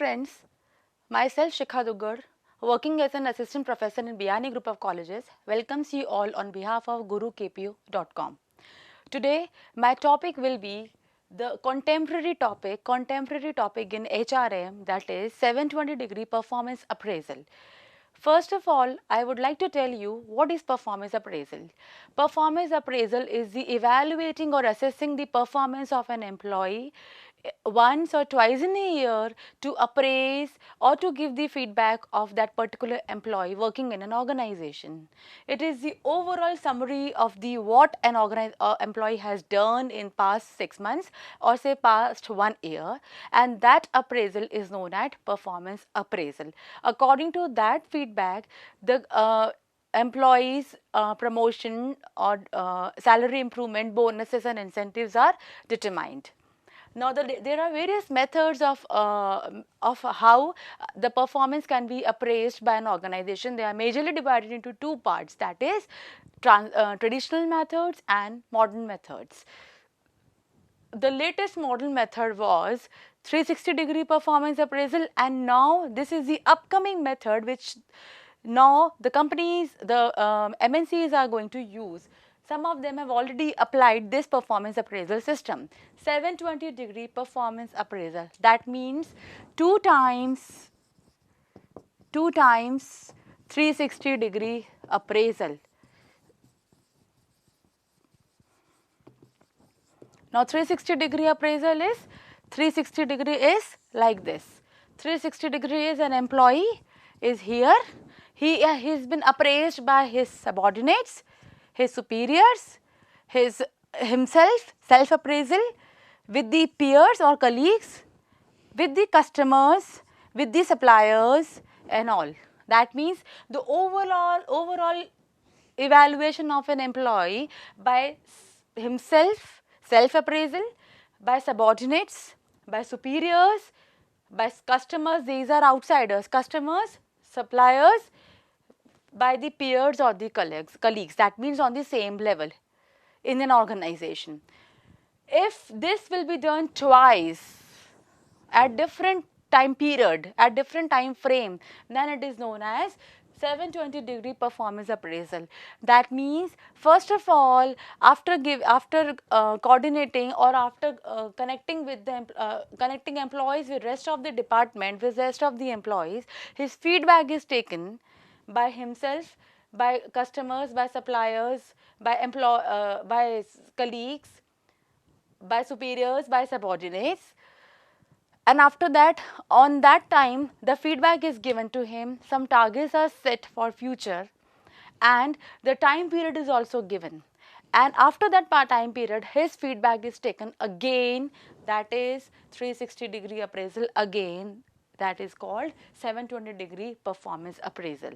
friends, myself Shikha Duggar, working as an assistant professor in Biyani Group of Colleges, welcomes you all on behalf of GuruKPU.com. Today, my topic will be the contemporary topic in HRM, that is 720-degree performance appraisal. First of all, I would like to tell you what is performance appraisal. Performance appraisal is the evaluating or assessing the performance of an employee once or twice in a year to appraise or to give the feedback of that particular employee working in an organization. It is the overall summary of the what an employee has done in past 6 months or say past 1 year, and that appraisal is known as performance appraisal. According to that feedback, the employees promotion or salary improvement, bonuses and incentives are determined. Now, there are various methods of how the performance can be appraised by an organization. They are majorly divided into two parts, that is traditional methods and modern methods. The latest modern method was 360-degree performance appraisal, and now this is the upcoming method which now the companies, the MNCs are going to use. Some of them have already applied this performance appraisal system, 720-degree performance appraisal. That means two times 360-degree appraisal. Now 360-degree appraisal is 360-degree is like this. 360-degree is an employee is here. He has been appraised by his subordinates, his superiors, himself, self-appraisal, with the peers or colleagues, with the customers, with the suppliers and all. That means the overall evaluation of an employee by himself, self-appraisal, by subordinates, by superiors, by customers, these are outsiders, customers, suppliers, by the peers or the colleagues, that means on the same level in an organization. If this will be done twice at different time period, at different time frame, then it is known as 720-degree performance appraisal. That means first of all, after coordinating or after connecting with the connecting employees with rest of the department, with rest of the employees, his feedback is taken by himself, by customers, by suppliers, by colleagues, by superiors, by subordinates. And after that, on that time, the feedback is given to him, some targets are set for future, and the time period is also given. And after that time period, his feedback is taken again, that is 360-degree appraisal again, that is called 720-degree performance appraisal.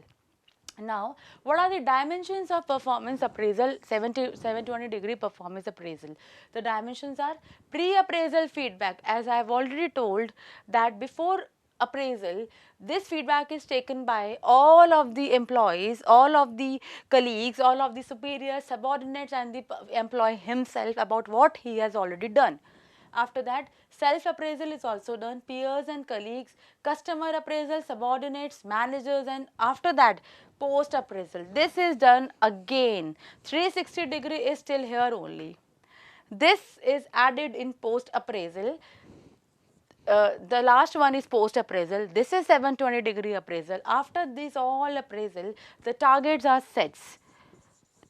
Now, what are the dimensions of performance appraisal, 720-degree performance appraisal? The dimensions are pre-appraisal feedback. As I have already told that before appraisal, this feedback is taken by all of the employees, all of the colleagues, all of the superiors, subordinates and the employee himself about what he has already done. After that, self-appraisal is also done, peers and colleagues, customer appraisal, subordinates, managers, and after that, post-appraisal. This is done again. 360-degree is still here only. This is added in post-appraisal. The last one is post-appraisal. This is 720-degree appraisal. After this all appraisal, the targets are set.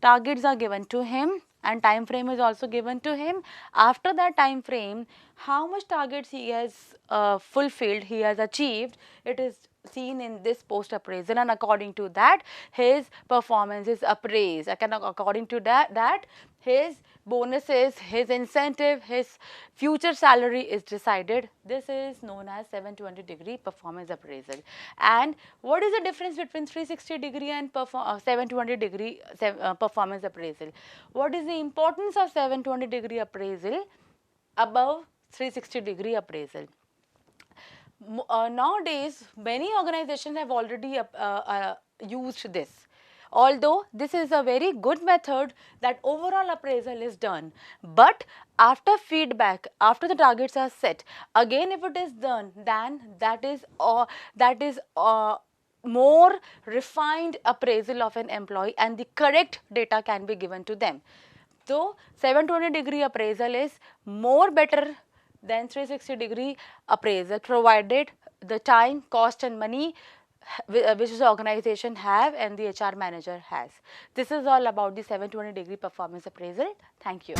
Targets are given to him and time frame is also given to him. After that time frame, how much targets he has fulfilled, he has achieved, it is seen in this post appraisal, and according to that his performance is appraised. According to that his bonuses, his incentive, his future salary is decided. This is known as 720-degree performance appraisal. And what is the difference between 360-degree and 720-degree performance appraisal? What is the importance of 720-degree appraisal above 360-degree appraisal? Nowadays, many organizations have already used this, Although this is a very good method that overall appraisal is done, but after feedback, after the targets are set, again if it is done, then that is more refined appraisal of an employee and the correct data can be given to them. So 720-degree appraisal is more better than 360-degree appraisal, provided the time, cost and money which the organization have and the HR manager has. This is all about the 720-degree performance appraisal. Thank you.